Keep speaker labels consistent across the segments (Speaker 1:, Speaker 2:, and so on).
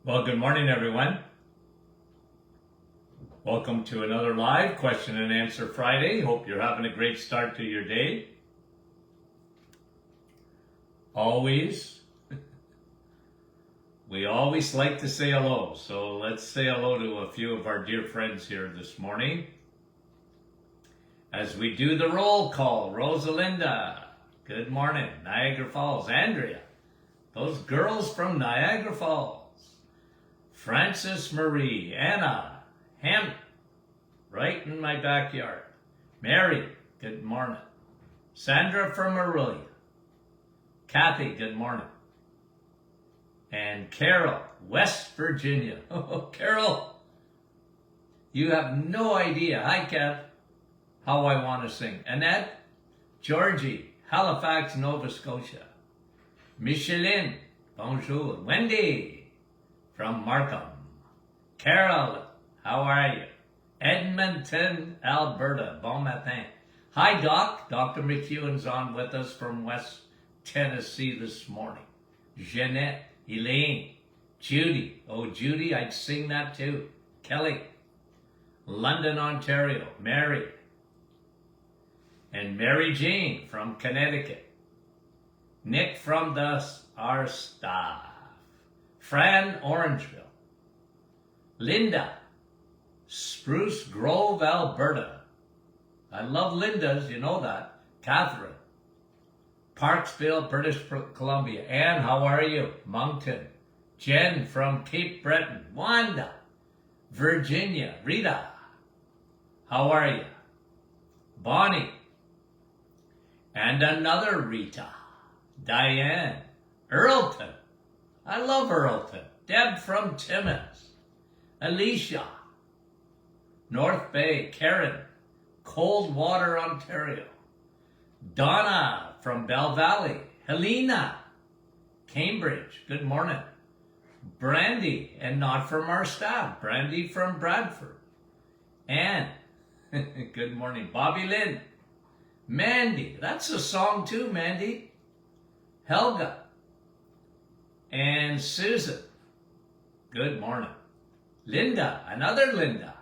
Speaker 1: Well, good morning, everyone. Welcome to another live question and answer Friday. Hope you're having a great start to your day. We always like to say hello. So let's say hello to a few of our dear friends here this morning. As we do the roll call, Rosalinda, good morning. Niagara Falls, Andrea, those girls from Niagara Falls. Frances Marie, Anna, Ham, right in my backyard. Mary, good morning. Sandra from Aurelia. Kathy, good morning. And Carol, West Virginia. Oh, Carol, you have no idea. Hi, Kev, how I want to sing. Annette, Georgie, Halifax, Nova Scotia. Micheline, bonjour. Wendy, from Markham. Carol, how are you? Edmonton, Alberta. Bon matin. Hi, Doc. Dr. McEwen's on with us from West Tennessee this morning. Jeanette, Elaine, Judy. Oh, Judy, I'd sing that too. Kelly, London, Ontario. Mary. And Mary Jane from Connecticut. Nick from our staff. Fran, Orangeville. Linda, Spruce Grove, Alberta. I love Linda's, you know that. Catherine, Parksville, British Columbia. Anne, how are you? Moncton. Jen from Cape Breton. Wanda, Virginia. Rita, how are you? Bonnie, and another Rita. Diane, Earlton. I love Earlton. Deb from Timmins. Alicia, North Bay. Karen, Coldwater, Ontario. Donna from Bell Valley. Helena, Cambridge. Good morning. Brandy, and not from our staff. Brandy from Bradford. Anne, good morning. Bobby Lynn. Mandy, that's a song too, Mandy. Helga. And Susan, good morning. Linda, another Linda.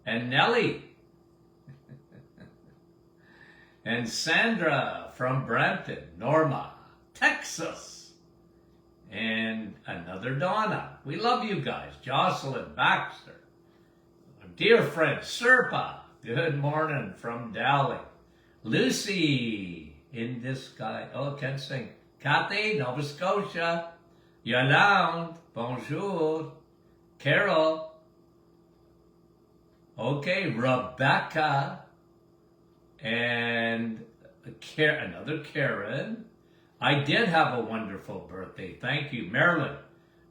Speaker 1: And Nellie. And Sandra from Brampton. Norma, Texas. And another Donna. We love you guys. Jocelyn Baxter. Our dear friend Serpa, good morning from Dowling. Lucy in this guy. Oh, can't sing. Kathy, Nova Scotia. Yolande, bonjour. Carol. Okay, Rebecca. And another Karen. I did have a wonderful birthday. Thank you. Marilyn.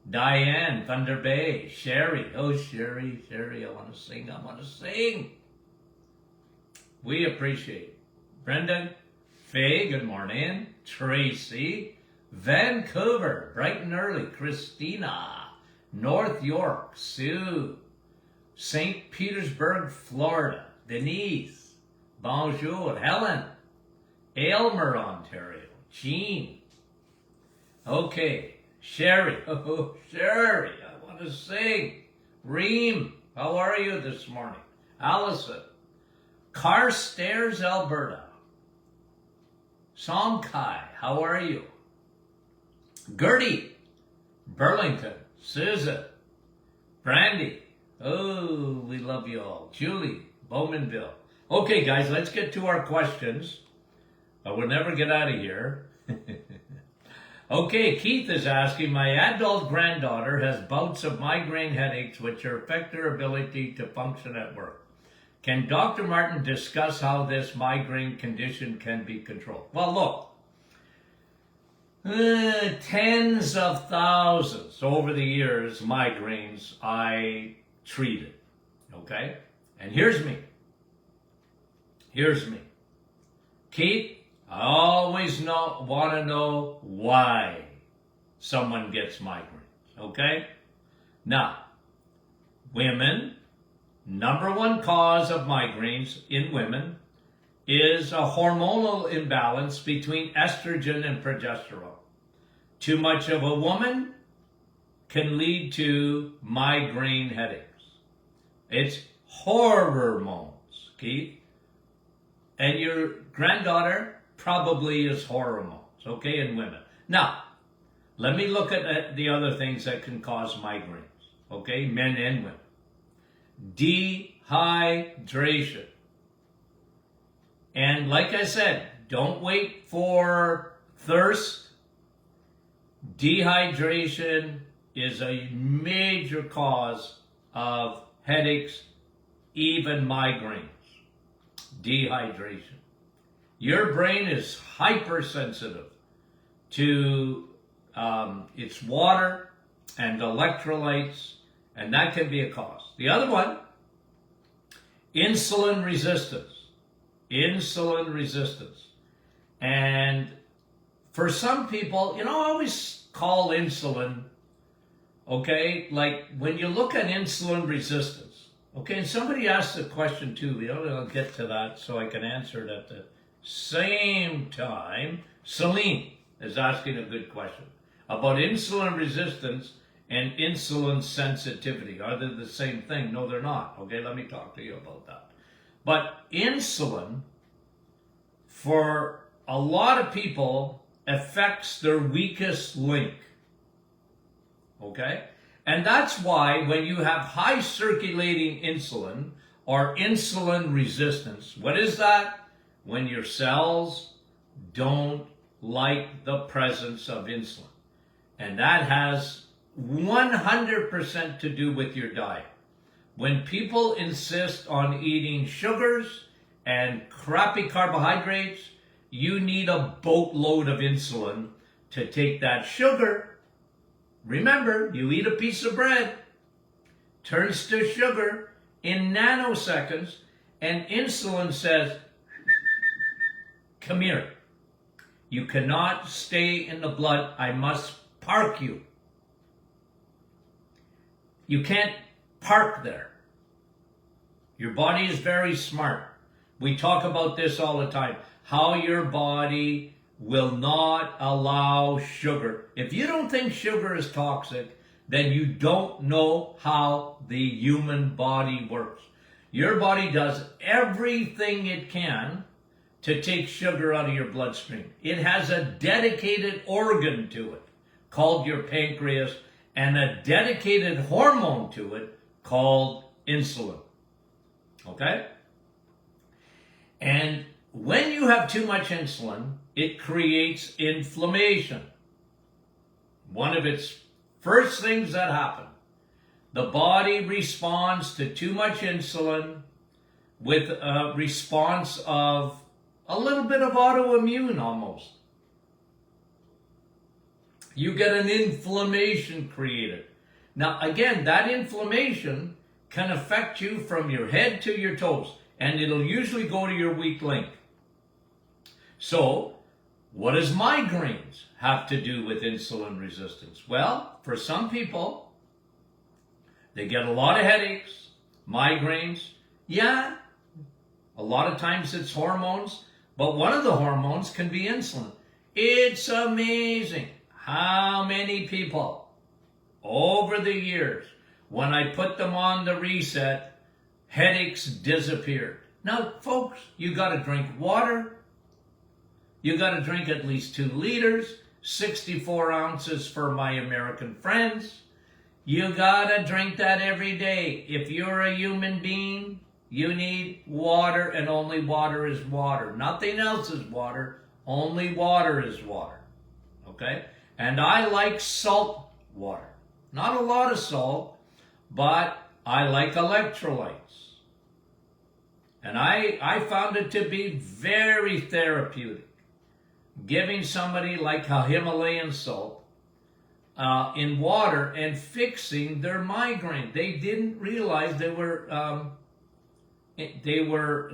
Speaker 1: Diane, Thunder Bay. Sherry. Oh, Sherry, I want to sing. We appreciate it. Brendan. Faye, good morning. Tracy, Vancouver, bright and early. Christina, North York. Sue, St. Petersburg, Florida. Denise, bonjour. Helen, Aylmer, Ontario. Jean. Okay, Sherry. Oh, Sherry, I want to sing. Reem, how are you this morning? Allison, Carstairs, Alberta. Songkai, how are you? Gertie, Burlington. Susan, Brandy, oh, we love you all. Julie, Bowmanville. Okay, guys, let's get to our questions. We'll never get out of here. Okay, Keith is asking, my adult granddaughter has bouts of migraine headaches which affect her ability to function at work. Can Dr. Martin discuss how this migraine condition can be controlled? Well, look, tens of thousands over the years, migraines I treated, okay? And here's me. Keith, I always want to know why someone gets migraines, okay? Now, women, number one cause of migraines in women is a hormonal imbalance between estrogen and progesterone. Too much of a woman, can lead to migraine headaches. It's hormones, Keith. And your granddaughter probably is hormones, okay, in women. Now, let me look at the other things that can cause migraines, okay, men and women. Dehydration. And like I said, don't wait for thirst. Dehydration is a major cause of headaches, even migraines. Dehydration. Your brain is hypersensitive to its water and electrolytes, and that can be a cause. The other one, insulin resistance. Insulin resistance. And for some people, I always call insulin, okay, like when you look at insulin resistance, okay, and somebody asked a question too, I'll get to that so I can answer it at the same time. Celine is asking a good question about insulin resistance and insulin sensitivity. Are they the same thing? No, they're not. Okay, let me talk to you about that. But insulin, for a lot of people, affects their weakest link. Okay? And that's why when you have high circulating insulin or insulin resistance, what is that? When your cells don't like the presence of insulin. And that has 100% to do with your diet. When people insist on eating sugars and crappy carbohydrates, you need a boatload of insulin to take that sugar. Remember, you eat a piece of bread, turns to sugar in nanoseconds, and insulin says, come here. You cannot stay in the blood. I must park you. You can't park there. Your body is very smart. We talk about this all the time. How your body will not allow sugar. If you don't think sugar is toxic, then you don't know how the human body works. Your body does everything it can to take sugar out of your bloodstream. It has a dedicated organ to it called your pancreas and a dedicated hormone to it called insulin. Okay? And when you have too much insulin, it creates inflammation. One of its first things that happen, the body responds to too much insulin with a response of a little bit of autoimmune almost. You get an inflammation created. Now again, that inflammation can affect you from your head to your toes, and it'll usually go to your weak link. So, what does migraines have to do with insulin resistance? Well, for some people, they get a lot of headaches, migraines. Yeah, a lot of times it's hormones, but one of the hormones can be insulin. It's amazing how many people over the years, when I put them on the reset, headaches disappeared. Now, folks, you got to drink water. You got to drink at least 2 liters, 64 ounces for my American friends. You got to drink that every day. If you're a human being, you need water, and only water is water. Nothing else is water. Only water is water. Okay? And I like salt water. Not a lot of salt, but I like electrolytes. And I found it to be very therapeutic. Giving somebody like a Himalayan salt in water and fixing their migraine. They didn't realize they were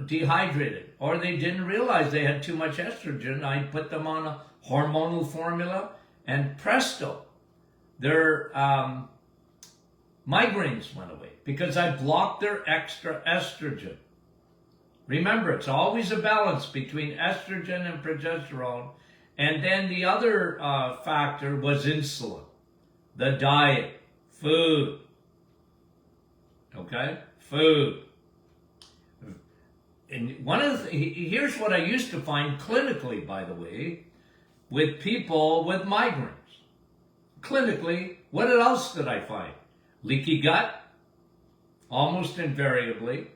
Speaker 1: dehydrated, or they didn't realize they had too much estrogen. I put them on a hormonal formula, and presto, their migraines went away because I blocked their extra estrogen. Remember, it's always a balance between estrogen and progesterone. And then the other factor was insulin, the diet. Food. Okay? Food. And here's what I used to find clinically, by the way, with people with migraines. Clinically, what else did I find? Leaky gut, almost invariably.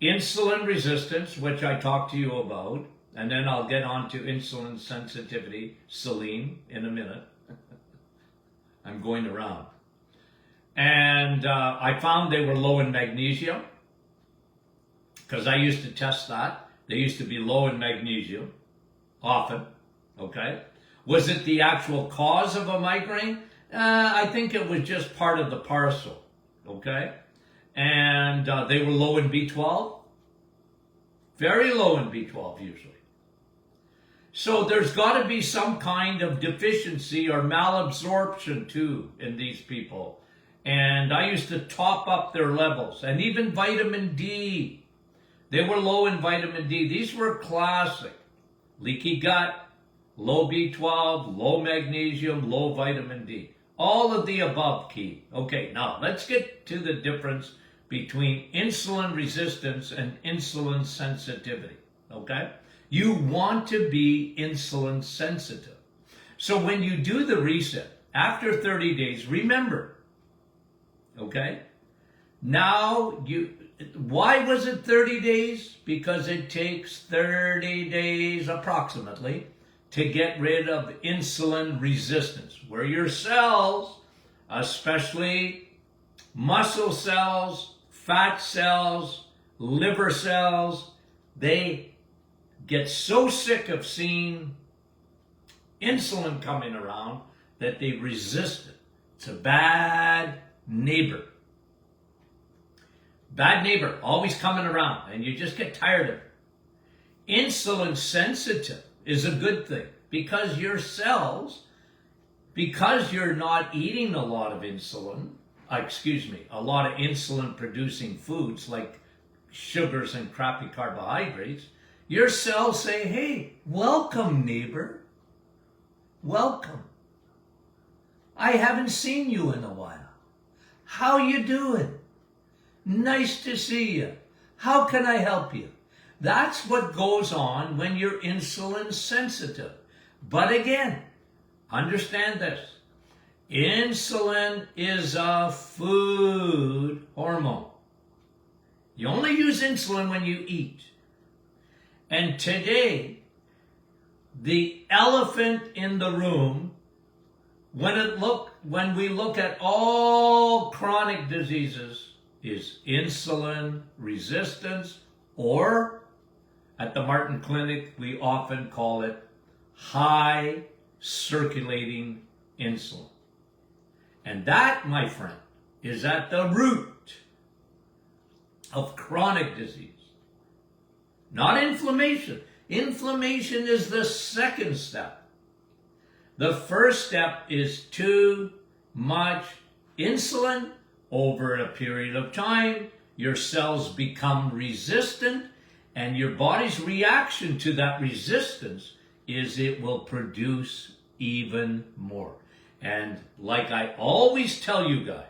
Speaker 1: Insulin resistance, which I talked to you about, and then I'll get on to insulin sensitivity, Celine, in a minute. I'm going around. And I found they were low in magnesium, because I used to test that. They used to be low in magnesium, often, okay? Was it the actual cause of a migraine? I think it was just part of the parcel, okay? And they were low in B12, very low in B12 usually. So there's got to be some kind of deficiency or malabsorption too in these people. And I used to top up their levels, and even vitamin D. They were low in vitamin D. These were classic. Leaky gut, low B12, low magnesium, low vitamin D. All of the above key. Okay, now let's get to the difference between insulin resistance and insulin sensitivity. Okay? You want to be insulin sensitive. So when you do the reset, after 30 days, remember, okay? Now, why was it 30 days? Because it takes 30 days approximately to get rid of insulin resistance, where your cells, especially muscle cells, fat cells, liver cells, they get so sick of seeing insulin coming around that they resist it. It's a bad neighbor. Bad neighbor, always coming around, and you just get tired of it. Insulin sensitive is a good thing, because your cells, because you're not eating a lot of insulin, a lot of insulin producing foods like sugars and crappy carbohydrates, your cells say, hey, welcome neighbor, welcome. I haven't seen you in a while. How you doing? Nice to see you. How can I help you? That's what goes on when you're insulin sensitive. But again, understand this. Insulin is a food hormone. You only use insulin when you eat. And today, the elephant in the room, when we look at all chronic diseases, is insulin resistance, or at the Martin Clinic, we often call it high circulating insulin. And that, my friend, is at the root of chronic disease. Not inflammation. Inflammation is the second step. The first step is too much insulin. Over a period of time, your cells become resistant, and your body's reaction to that resistance is it will produce even more. And like I always tell you guys,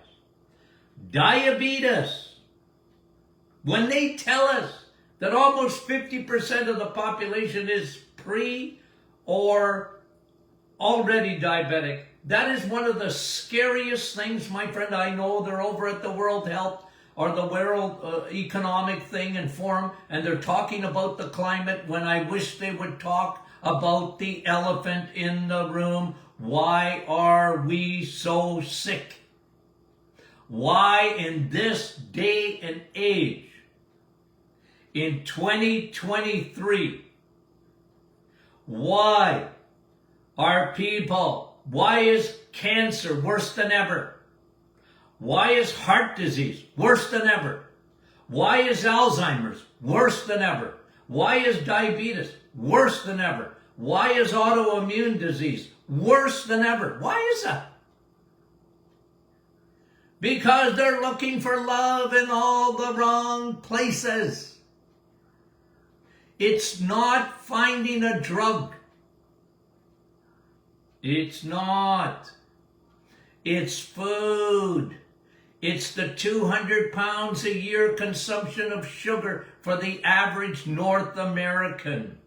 Speaker 1: diabetes, when they tell us that almost 50% of the population is pre or already diabetic, that is one of the scariest things, my friend. I know they're over at the World Health or the World Economic thing and Forum, and they're talking about the climate when I wish they would talk about the elephant in the room. Why are we so sick? Why in this day and age, in 2023, why are people, why is cancer worse than ever? Why is heart disease worse than ever? Why is Alzheimer's worse than ever? Why is diabetes worse than ever? Why is autoimmune disease worse than ever? Why is that? Because they're looking for love in all the wrong places. It's not finding a drug. It's not. It's food. It's the 200 pounds a year consumption of sugar for the average North American.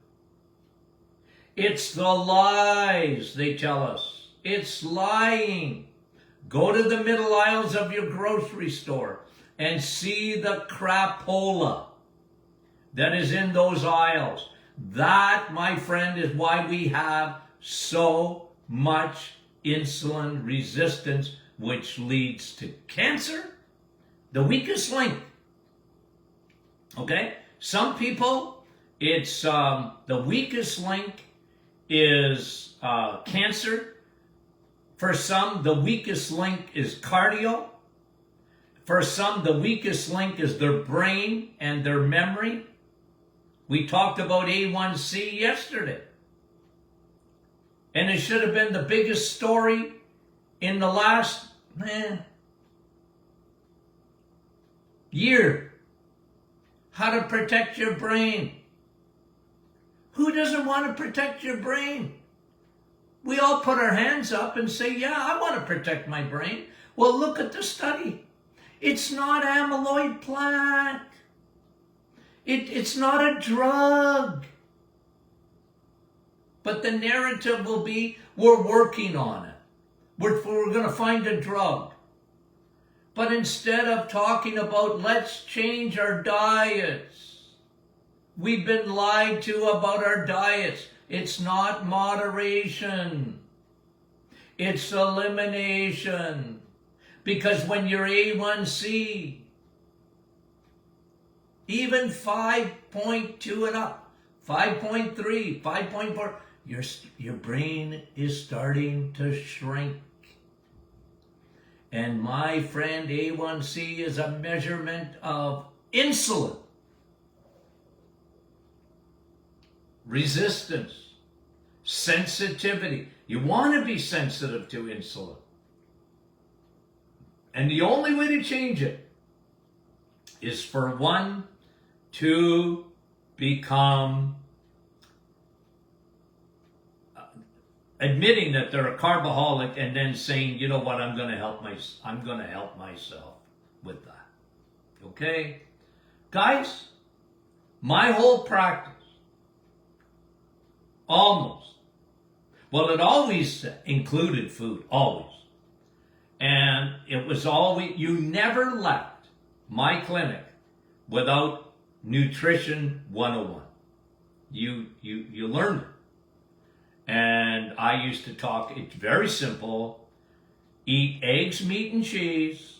Speaker 1: It's the lies they tell us. It's lying. Go to the middle aisles of your grocery store and see the crapola that is in those aisles. That, my friend, is why we have so much insulin resistance, which leads to cancer, the weakest link. Okay? Some people, it's the weakest link is cancer. For some, the weakest link is cardio. For some, the weakest link is their brain and their memory. We talked about A1C yesterday. And it should have been the biggest story in the last year. How to protect your brain. Who doesn't want to protect your brain? We all put our hands up and say, yeah, I want to protect my brain. Well, look at the study. It's not amyloid plaque. It's not a drug. But the narrative will be, we're working on it. We're going to find a drug. But instead of talking about, let's change our diets. We've been lied to about our diets. It's not moderation. It's elimination. Because when your A1C, even 5.2 and up, 5.3, 5.4, your brain is starting to shrink. And my friend, A1C is a measurement of insulin resistance, sensitivity. You want to be sensitive to insulin. And the only way to change it is for one to become admitting that they're a carboholic and then saying, you know what, I'm going to help myself with that. Okay? Guys, my whole practice, almost, well, it always included food, always. And it was always, you never left my clinic without Nutrition 101. You learned it. And I used to talk, it's very simple. Eat eggs, meat, and cheese,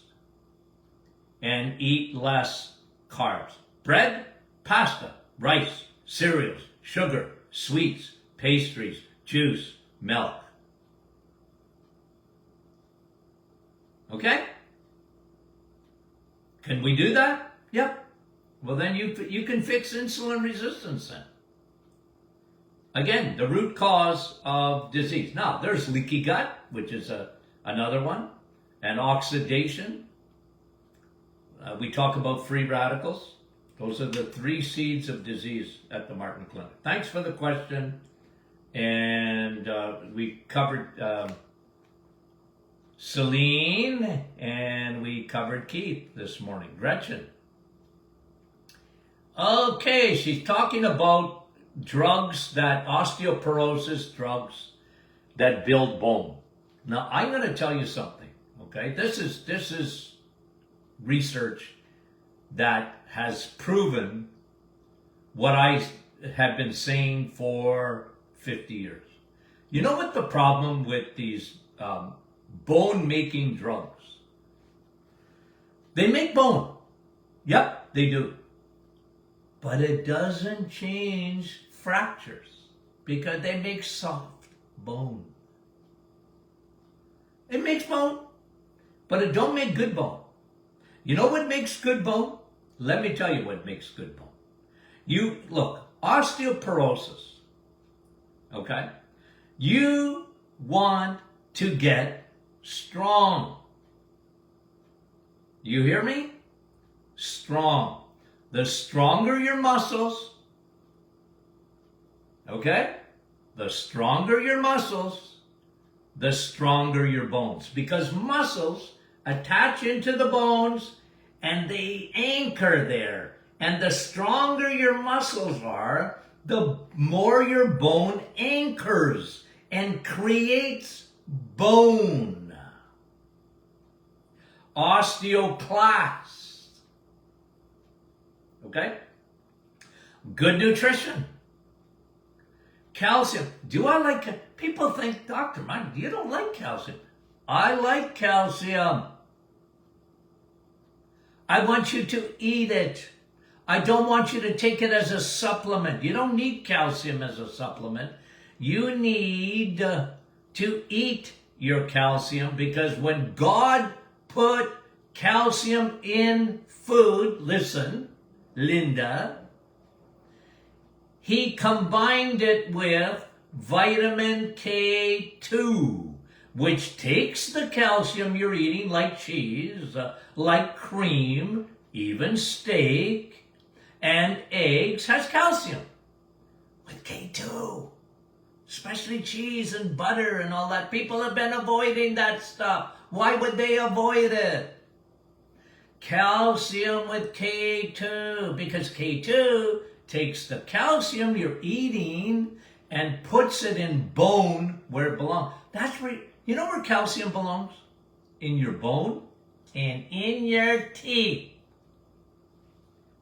Speaker 1: and eat less carbs. Bread, pasta, rice, cereals, sugar, sweets, pastries, juice, milk. Okay? Can we do that? Yep. Well, then you can fix insulin resistance then. Again, the root cause of disease. Now, there's leaky gut, which is another one, and oxidation. We talk about free radicals. Those are the 3 seeds of disease at the Martin Clinic. Thanks for the question. And we covered Celine, and we covered Keith this morning. Gretchen. Okay, she's talking about drugs that, osteoporosis drugs that build bone. Now, I'm going to tell you something, okay? This is research that has proven what I have been saying for 50 years. You know what the problem with these bone-making drugs? They make bone. Yep, they do. But it doesn't change fractures because they make soft bone. It makes bone, but it don't make good bone. You know what makes good bone? Let me tell you what makes good bone. You look, osteoporosis, okay? You want to get strong. You hear me? Strong. The stronger your muscles, okay? The stronger your muscles, the stronger your bones. Because muscles attach into the bones and they anchor there. And the stronger your muscles are, the more your bone anchors and creates bone. Osteoclast. Okay? Good nutrition. Calcium. Do I like, people think, Dr. Mike, you don't like calcium. I like calcium. I want you to eat it. I don't want you to take it as a supplement. You don't need calcium as a supplement. You need to eat your calcium, because when God put calcium in food, listen, Linda, he combined it with vitamin K2, which takes the calcium you're eating, like cheese, like cream, even steak, and eggs has calcium with K2. Especially cheese and butter and all that. People have been avoiding that stuff. Why would they avoid it? Calcium with K2, because K2 takes the calcium you're eating and puts it in bone where it belongs. That's where, you know where calcium belongs? In your bone and in your teeth.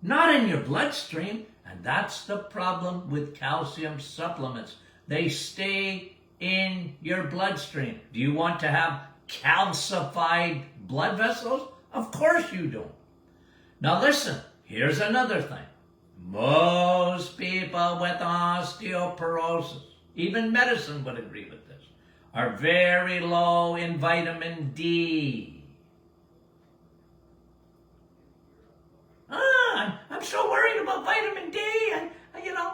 Speaker 1: Not in your bloodstream. And that's the problem with calcium supplements. They stay in your bloodstream. Do you want to have calcified blood vessels? Of course you don't. Now listen, here's another thing. Most people with osteoporosis, even medicine would agree with this, are very low in vitamin D. I'm so worried about vitamin D, and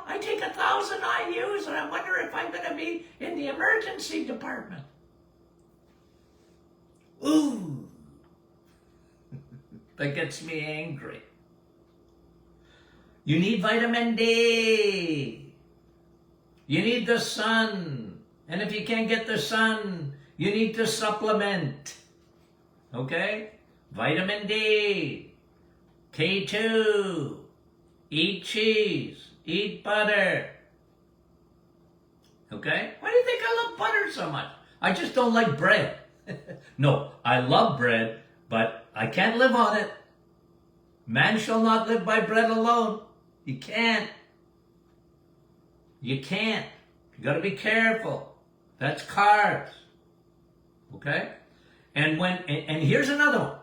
Speaker 1: I take 1,000 IUs, and I wonder if I'm going to be in the emergency department. Ooh, that gets me angry. You need vitamin D. You need the sun. And if you can't get the sun, you need to supplement. Okay? Vitamin D. K2. Eat cheese. Eat butter. Okay? Why do you think I love butter so much? I just don't like bread. No, I love bread, but I can't live on it. Man shall not live by bread alone. You can't. You can't. You got to be careful. That's carbs. Okay? And here's another one.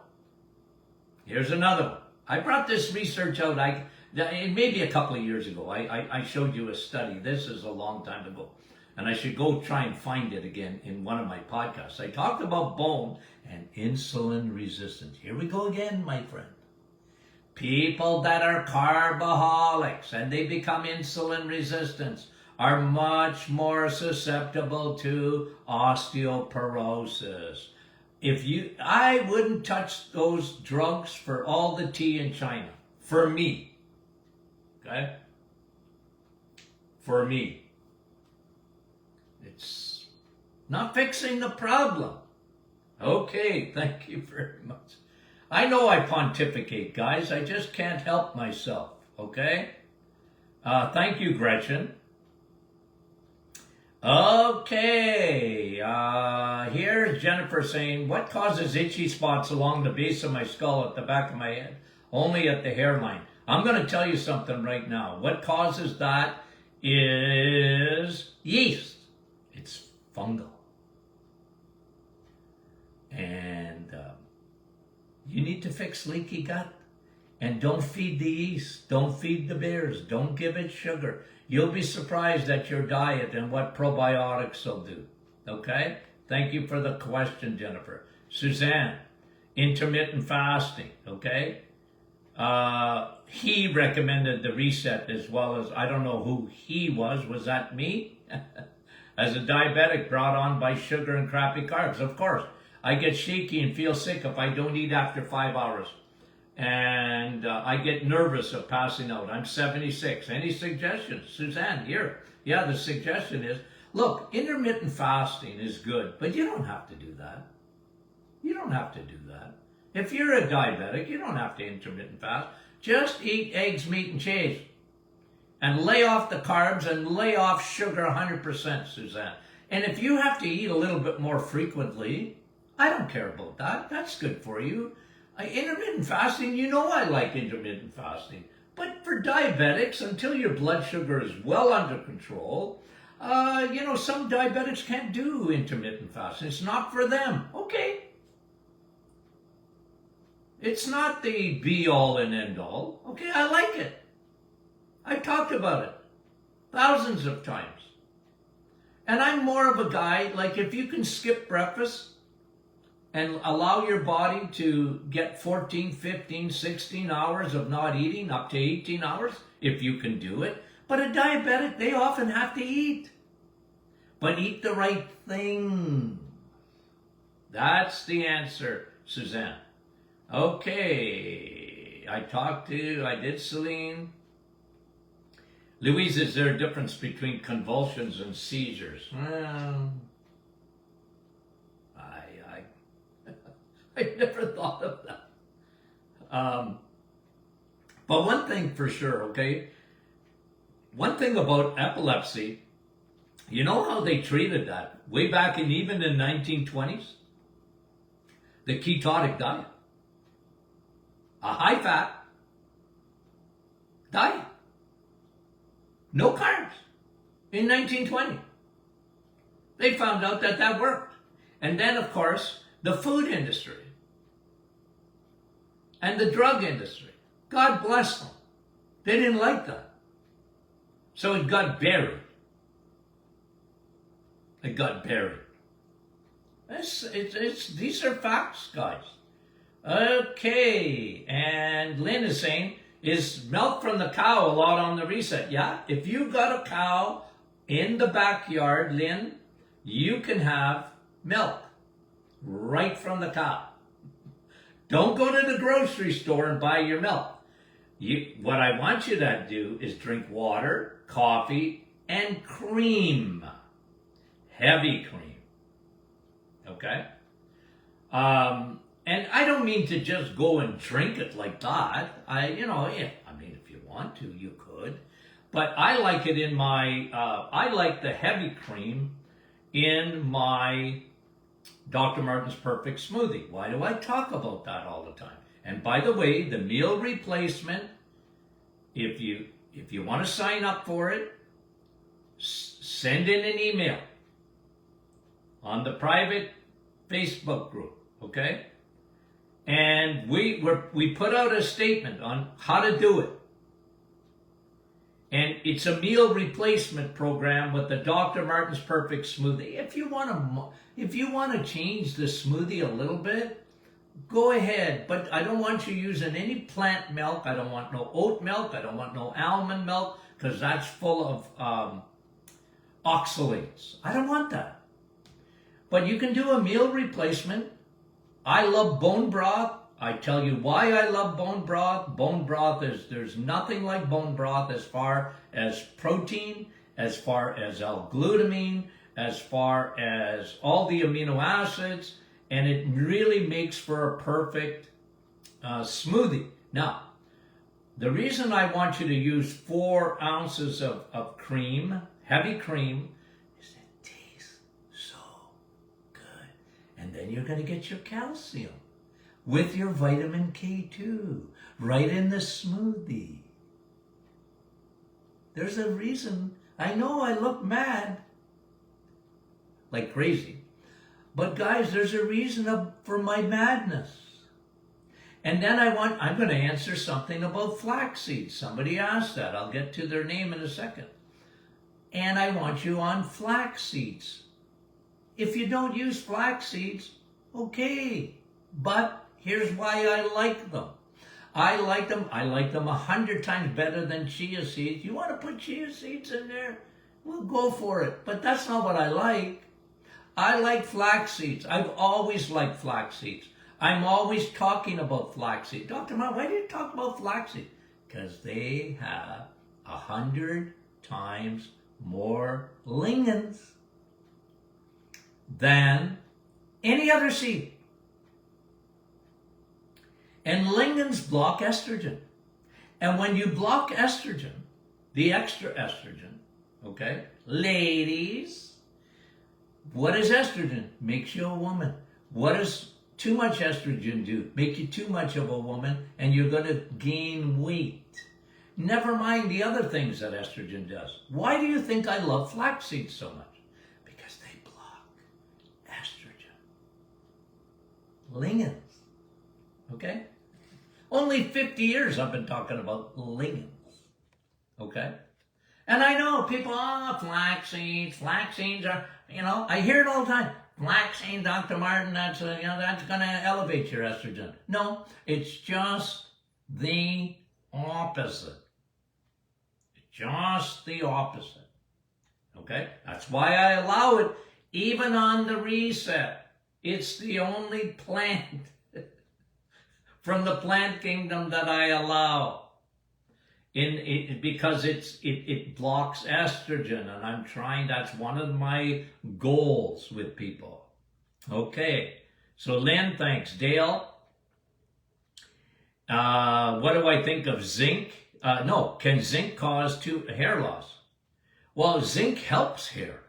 Speaker 1: Here's another one. I brought this research out. Maybe a couple of years ago. I showed you a study. This is a long time ago. And I should go try and find it again in one of my podcasts. I talked about bone and insulin resistance. Here we go again, my friend. People that are carboholics and they become insulin resistant are much more susceptible to osteoporosis. I wouldn't touch those drugs for all the tea in China. For me. Okay? For me. It's not fixing the problem. Okay, thank you very much. I know I pontificate, guys. I just can't help myself, okay? Thank you, Gretchen. Okay, here's Jennifer saying, what causes itchy spots along the base of my skull at the back of my head? Only at the hairline. I'm going to tell you something right now. What causes that is yeast. It's fungal. And you need to fix leaky gut. And don't feed the yeast. Don't feed the bears. Don't give it sugar. You'll be surprised at your diet and what probiotics will do. Okay? Thank you for the question, Jennifer. Suzanne, intermittent fasting. Okay? He recommended the reset as well as, I don't know who he was. Was that me? As a diabetic brought on by sugar and crappy carbs. Of course, I get shaky and feel sick if I don't eat after 5 hours. And I get nervous of passing out. I'm 76. Any suggestions? Suzanne, here. Yeah, the suggestion is Look, intermittent fasting is good, but you don't have to do that. You don't have to do that. If you're a diabetic, you don't have to intermittent fast. Just eat eggs, meat, and cheese. And lay off the carbs and lay off sugar 100%, Suzanne. And if you have to eat a little bit more frequently, I don't care about that. That's good for you. Intermittent fasting, you know I like intermittent fasting. But for diabetics, until your blood sugar is well under control, some diabetics can't do intermittent fasting. It's not for them. Okay. It's not the be-all and end-all. Okay, I like it. I've talked about it thousands of times. And I'm more of a guy, like if you can skip breakfast and allow your body to get 14, 15, 16 hours of not eating, up to 18 hours, if you can do it. But a diabetic, they often have to eat. But eat the right thing. That's the answer, Suzanne. Okay, I did Celine. Louise, is there a difference between convulsions and seizures? Well, I never thought of that. But one thing for sure, okay? One thing about epilepsy, you know how they treated that way back even in 1920s? The ketogenic diet. A high-fat diet. No carbs. In 1920. They found out that worked. And then, of course, the food industry and the drug industry. God bless them. They didn't like that. So it got buried. It got buried. These are facts, guys. Okay, and Lynn is saying, is milk from the cow allowed on the reset? Yeah, if you've got a cow in the backyard, Lynn, you can have milk right from the cow. Don't go to the grocery store and buy your milk. What I want you to do is drink water, coffee, and cream. Heavy cream. Okay? And I don't mean to just go and drink it like that. If you want to, you could. But I like it in I like the heavy cream in my Dr. Martin's Perfect Smoothie. Why do I talk about that all the time? And by the way, the meal replacement, if you want to sign up for it, send in an email on the private Facebook group, okay? And we put out a statement on how to do it. And it's a meal replacement program with the Dr. Martin's Perfect Smoothie. If you want to change the smoothie a little bit, go ahead. But I don't want you using any plant milk. I don't want no oat milk. I don't want no almond milk because that's full of oxalates. I don't want that. But you can do a meal replacement. I love bone broth. I tell you why I love bone broth. Bone broth there's nothing like bone broth as far as protein, as far as L-glutamine, as far as all the amino acids, and it really makes for a perfect smoothie. Now, the reason I want you to use 4 ounces of cream, heavy cream, is it tastes so good. And then you're going to get your calcium with your vitamin K2 right in the smoothie. There's a reason. I know I look mad like crazy, but guys, there's a reason for my madness. And then I'm going to answer something about flax seeds. Somebody asked that. I'll get to their name in a second. And I want you on flax seeds. If you don't use flax seeds, okay. But here's why I like them. I like them 100 times better than chia seeds. You want to put chia seeds in there? Well, go for it. But that's not what I like. I like flax seeds. I've always liked flax seeds. I'm always talking about flax seeds. Dr. Ma, why do you talk about flax seeds? Because they have 100 times more lignans. than any other seed. And lignans block estrogen. And when you block estrogen, the extra estrogen, okay, ladies, what is estrogen? Makes you a woman. What does too much estrogen do? Make you too much of a woman, and you're going to gain weight. Never mind the other things that estrogen does. Why do you think I love flax seeds so much? Because they block estrogen. Lignans. Okay? Only 50 years I've been talking about lignans. Okay? And I know people, flax seeds are, I hear it all the time. Flaxseed, Dr. Martin, that's going to elevate your estrogen. No, it's just the opposite. Just the opposite. Okay? That's why I allow it even on the reset. It's the only plant from the plant kingdom that I allow. Because it blocks estrogen, and I'm trying, that's one of my goals with people. Okay, so Lynn, thanks. Dale, what do I think of zinc? No, can zinc cause hair loss? Well, zinc helps hair.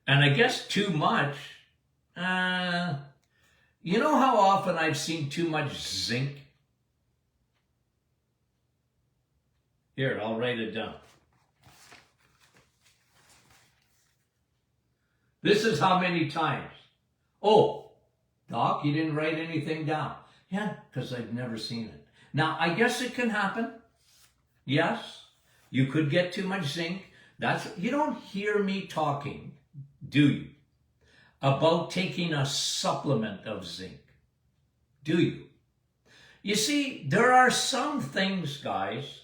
Speaker 1: And I guess too much, you know how often I've seen too much zinc? Here, I'll write it down. This is how many times. Oh, Doc, you didn't write anything down. Yeah, because I've never seen it. Now, I guess it can happen. Yes, you could get too much zinc. You don't hear me talking, do you, about taking a supplement of zinc? Do you? You see, there are some things, guys,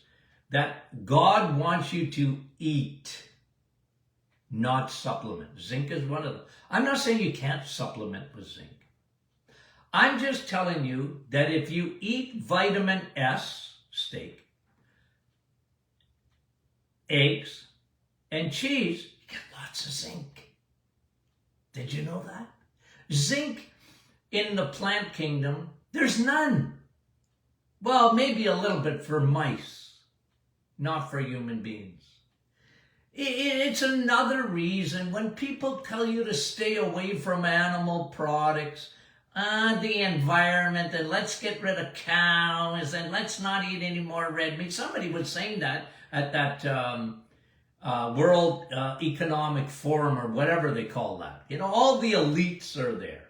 Speaker 1: that God wants you to eat, not supplement. Zinc is one of them. I'm not saying you can't supplement with zinc. I'm just telling you that if you eat vitamin S, steak, eggs, and cheese, you get lots of zinc. Did you know that? Zinc in the plant kingdom, there's none. Well, maybe a little bit for mice. Not for human beings. It's another reason when people tell you to stay away from animal products, the environment, and let's get rid of cows, and let's not eat any more red meat. Somebody was saying that at that World Economic Forum, or whatever they call that. All the elites are there,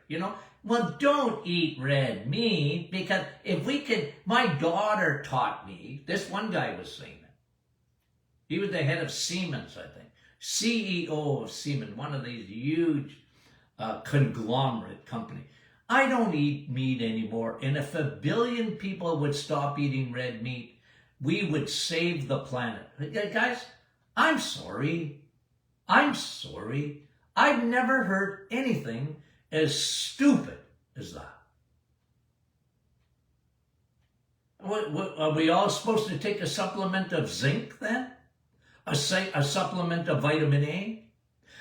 Speaker 1: Well, don't eat red meat, because if we could, my daughter taught me, this one guy was saying, he was the head of Siemens, I think. CEO of Siemens, one of these huge conglomerate company. I don't eat meat anymore. And if 1 billion people would stop eating red meat, we would save the planet. Guys, I'm sorry. I've never heard anything as stupid as that. Are we all supposed to take a supplement of zinc then? A supplement of vitamin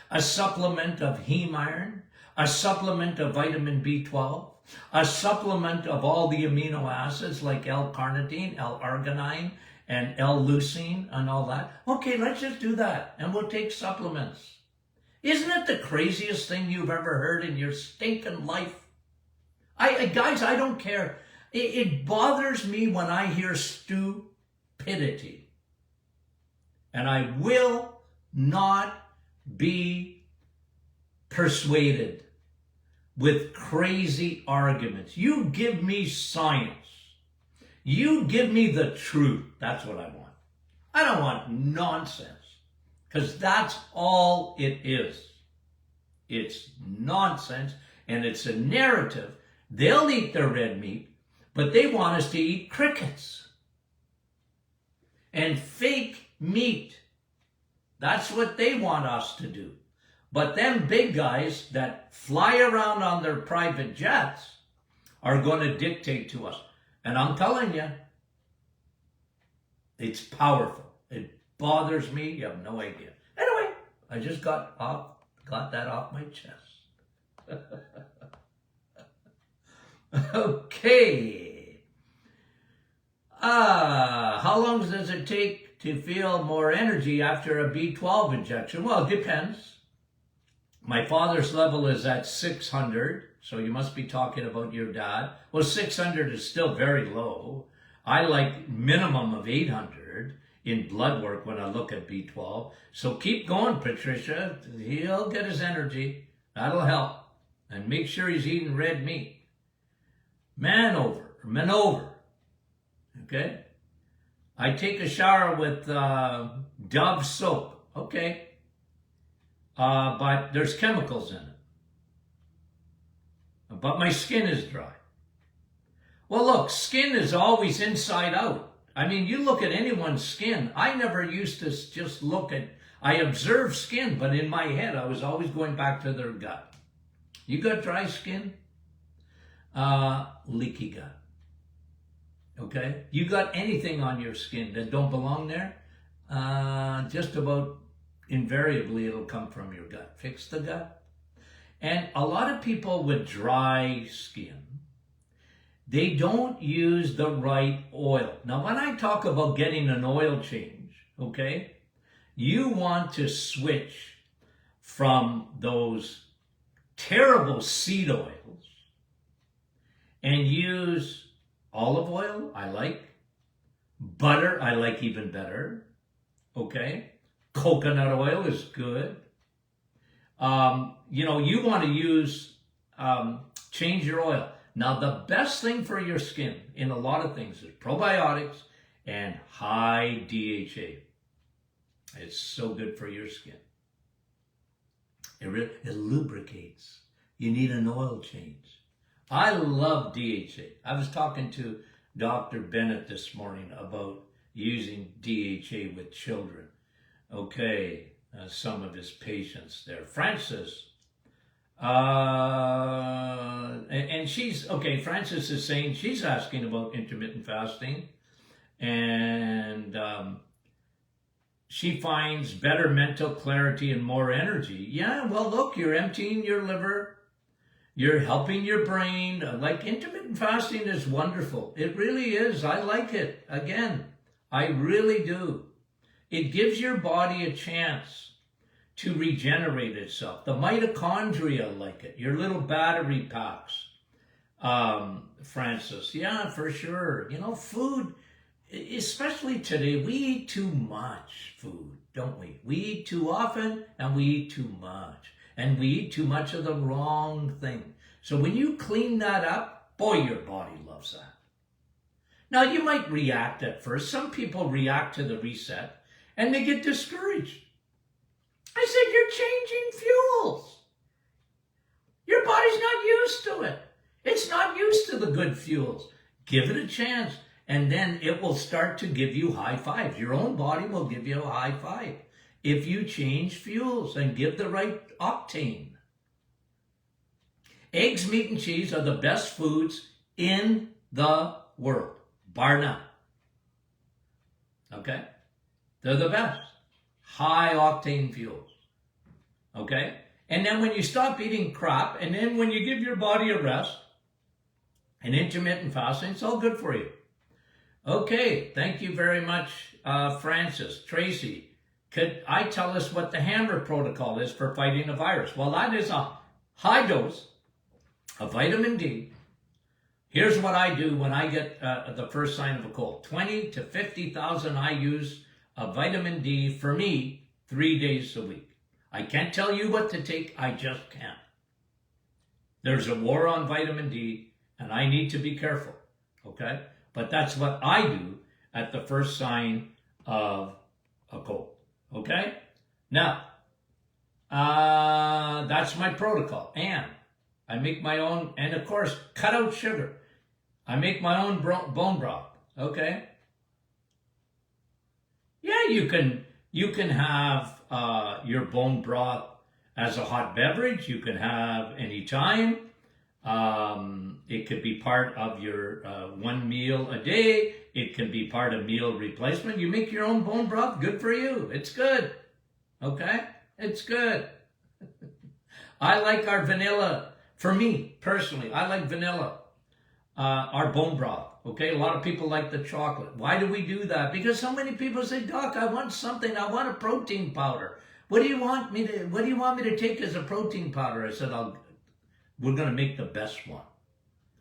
Speaker 1: A supplement of heme iron, a supplement of vitamin B12, a supplement of all the amino acids like L-carnitine, L-arginine, and L-leucine and all that. Okay, let's just do that, and we'll take supplements. Isn't it the craziest thing you've ever heard in your stinking life? Guys, I don't care. It bothers me when I hear stupidity. And I will not be persuaded with crazy arguments. You give me science. You give me the truth. That's what I want. I don't want nonsense, because that's all it is. It's nonsense, and it's a narrative. They'll eat their red meat, but they want us to eat crickets and fake meat. That's what they want us to do. But them big guys that fly around on their private jets are going to dictate to us. And I'm telling you, it's powerful. It bothers me. You have no idea. Anyway, I just got off Got that off my chest. Okay. How long does it take to feel more energy after a B12 injection? Well, it depends. My father's level is at 600, so you must be talking about your dad. Well, 600 is still very low. I like minimum of 800 in blood work when I look at B12. So keep going, Patricia. He'll get his energy. That'll help. And make sure he's eating red meat. Manover. Okay? I take a shower with Dove soap. Okay. But there's chemicals in it. But my skin is dry. Well, look, skin is always inside out. I mean, you look at anyone's skin. I never used to just look at, I observe skin, but in my head, I was always going back to their gut. You got dry skin? Leaky gut. Okay? You got anything on your skin that don't belong there? Just about invariably it'll come from your gut. Fix the gut. And a lot of people with dry skin, they don't use the right oil. Now, when I talk about getting an oil change, okay, you want to switch from those terrible seed oils and use olive oil, I like. Butter, I like even better. Okay? Coconut oil is good. You want to use, change your oil. Now, the best thing for your skin in a lot of things is probiotics and high DHA. It's so good for your skin. It lubricates. You need an oil change. I love DHA. I was talking to Dr. Bennett this morning about using DHA with children. Okay, some of his patients there. Francis, and she's, okay, Francis is saying she's asking about intermittent fasting, and she finds better mental clarity and more energy. Yeah, well, look, you're emptying your liver, you're helping your brain. Like, intermittent fasting is wonderful. It really is. I like it. Again, I really do. It gives your body a chance to regenerate itself. The mitochondria like it, your little battery packs. Francis, yeah, for sure. You know, food, especially today, we eat too much food, don't we? We eat too often and we eat too much. And we eat too much of the wrong thing. So when you clean that up, boy, your body loves that. Now, you might react at first. Some people react to the reset and they get discouraged. I said, you're changing fuels. Your body's not used to it. It's not used to the good fuels. Give it a chance, and then it will start to give you high fives. Your own body will give you a high five if you change fuels and give the right octane. Eggs, meat, and cheese are the best foods in the world, bar none. Okay? They're the best. High octane fuels. Okay? And then when you stop eating crap, and then when you give your body a rest, and intermittent fasting, it's all good for you. Okay, thank you very much, Francis. Tracy, could I tell us what the hammer protocol is for fighting a virus? Well, that is a high dose of vitamin D. Here's what I do when I get the first sign of a cold. 20 to 50,000 IUs of vitamin D for me 3 days a week. I can't tell you what to take. I just can't. There's a war on vitamin D, and I need to be careful. Okay? But that's what I do at the first sign of a cold. Okay? Now, that's my protocol. And I make my own, and of course, cut out sugar. I make my own bone broth. Okay? Yeah, you can have your bone broth as a hot beverage. You can have any time. It could be part of your one meal a day. It can be part of meal replacement. You make your own bone broth. Good for you. It's good. Okay? It's good. I like our vanilla. For me, personally, I like vanilla. Our bone broth. Okay, a lot of people like the chocolate. Why do we do that? Because so many people say, Doc, I want something. I want a protein powder. What do you want me to take as a protein powder? I said, we're going to make the best one.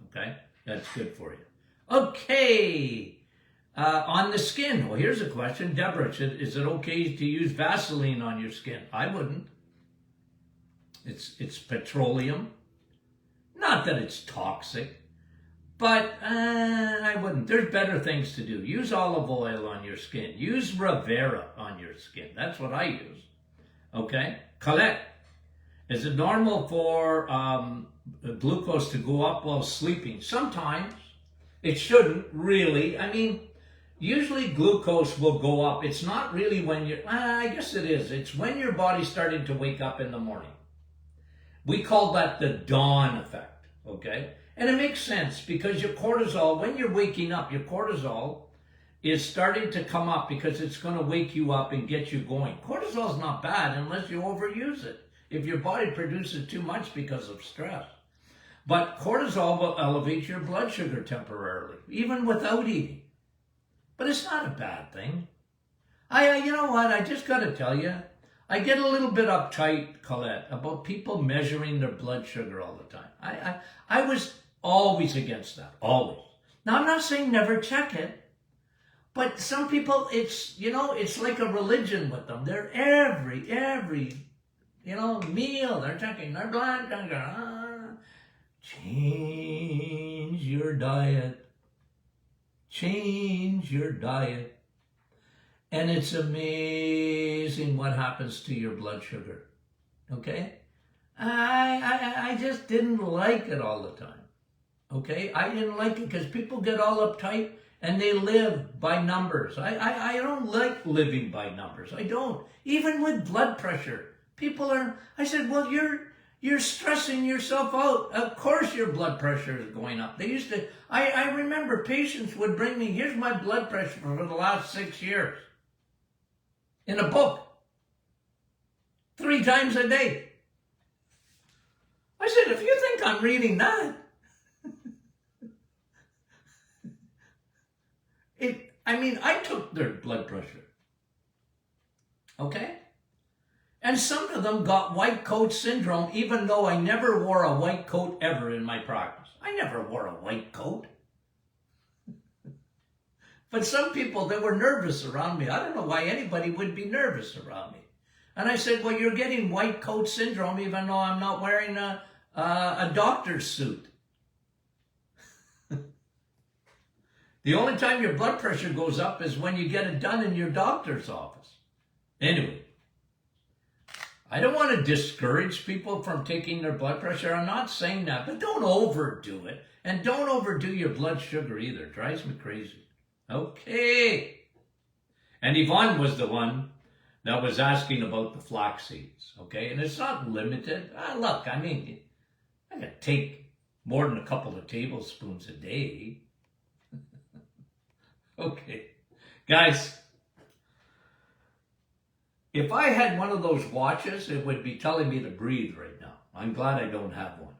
Speaker 1: Okay, that's good for you. Okay, on the skin. Well, here's a question, Deborah. Is it okay to use Vaseline on your skin? I wouldn't. It's petroleum. Not that it's toxic. But I wouldn't. There's better things to do. Use olive oil on your skin. Use Rivera on your skin. That's what I use. Okay? Colette, is it normal for glucose to go up while sleeping? Sometimes. It shouldn't, really. I mean, usually glucose will go up. It's not really when you're... I guess it is. It's when your body's starting to wake up in the morning. We call that the dawn effect. Okay? And it makes sense because your cortisol, when you're waking up, your cortisol is starting to come up because it's going to wake you up and get you going. Cortisol is not bad unless you overuse it. If your body produces too much because of stress. But cortisol will elevate your blood sugar temporarily, even without eating. But it's not a bad thing. You know what? I just got to tell you, I get a little bit uptight, Colette, about people measuring their blood sugar all the time. I was always against that, always. Now, I'm not saying never check it, but some people, it's like a religion with them. They're every meal, they're checking their blood sugar. Change your diet. Change your diet. And it's amazing what happens to your blood sugar. Okay? I just didn't like it all the time. Okay? I didn't like it because people get all uptight and they live by numbers. I don't like living by numbers. I don't. Even with blood pressure. People are, I said, well, you're stressing yourself out. Of course your blood pressure is going up. They used to, I remember patients would bring me, here's my blood pressure for the last 6 years. In a book. 3 times a day. I said, if you think I'm reading that, I took their blood pressure. Okay? And some of them got white coat syndrome, even though I never wore a white coat ever in my practice. I never wore a white coat. But some people, they were nervous around me. I don't know why anybody would be nervous around me. And I said, well, you're getting white coat syndrome even though I'm not wearing a doctor's suit. The only time your blood pressure goes up is when you get it done in your doctor's office. Anyway, I don't want to discourage people from taking their blood pressure. I'm not saying that, but don't overdo it. And don't overdo your blood sugar either. It drives me crazy. Okay. And Yvonne was the one that was asking about the flax seeds. Okay. And it's not limited. Look, I could take more than a couple of tablespoons a day. Okay. Guys, if I had one of those watches, it would be telling me to breathe right now. I'm glad I don't have one.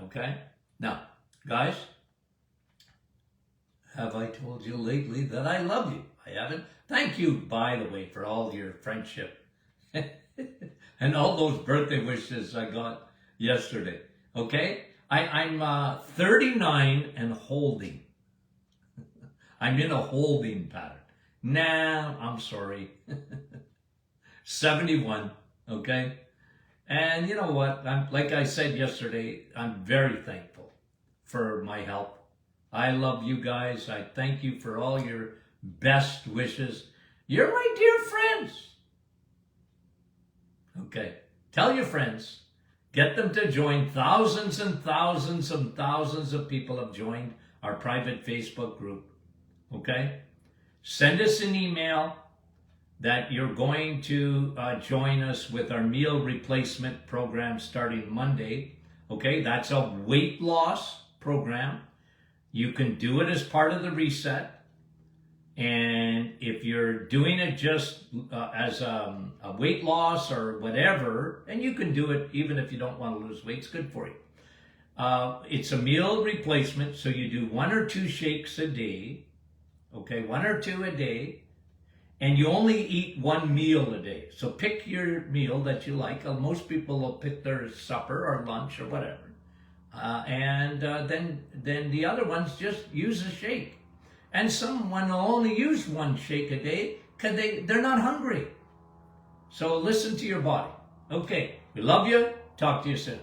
Speaker 1: Okay? Now, guys, have I told you lately that I love you? I haven't. Thank you, by the way, for all your friendship and all those birthday wishes I got yesterday. Okay? I'm 39 and holding. I'm in a holding pattern. Nah, I'm sorry. 71, okay? And you know what? Like I said yesterday, I'm very thankful for my health. I love you guys. I thank you for all your best wishes. You're my dear friends. Okay, tell your friends. Get them to join. Thousands and thousands and thousands of people have joined our private Facebook group. Okay? Send us an email that you're going to join us with our meal replacement program starting Monday. Okay? That's a weight loss program. You can do it as part of the reset. And if you're doing it just as a weight loss or whatever, and you can do it even if you don't want to lose weight, it's good for you. It's a meal replacement, so you do 1 or 2 shakes a day, okay, 1 or 2 a day, and you only eat 1 meal a day. So pick your meal that you like. Most people will pick their supper or lunch or whatever, and then the other ones just use a shake. And someone will only use 1 shake a day because they're not hungry. So listen to your body. Okay, we love you. Talk to you soon.